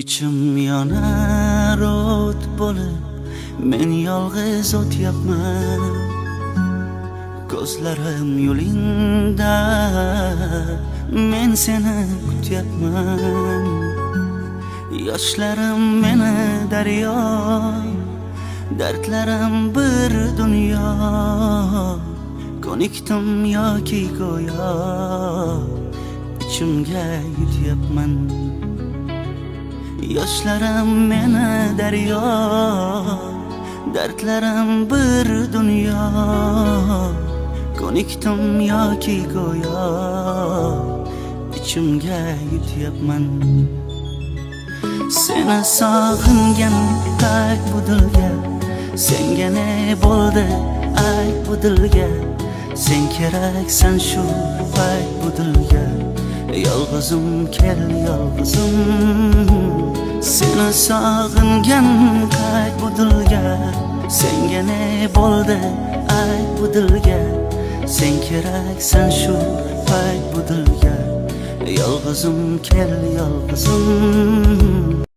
İçim yonar o't bo'lib, men yolg'iz o'tyapman. Ko'zlarim yo'lingda, men seni kutyapman. Yoshlarim meni daryo, dardlarim bir dunyo. Ko'nikdim yoki go'yo, ichimga yutyapman. Yoshlarim meni daryo, dardlarim bir dunyo. Ko'nikdim yoki go'yo, ichimga yutyapman. Seni sog'ingan payt bu dilga, senga ne bo'ldi ayt bu dilga. Sen keraksan shu payt bu dilga. Yolg'izim kel yolg'izim, seni sog'ingan payt bu dilga. Senga ne bo'ldi ayt bu dilga. Sen keraksan shu payt bu dilga. Yolg'izim kel yolg'izim.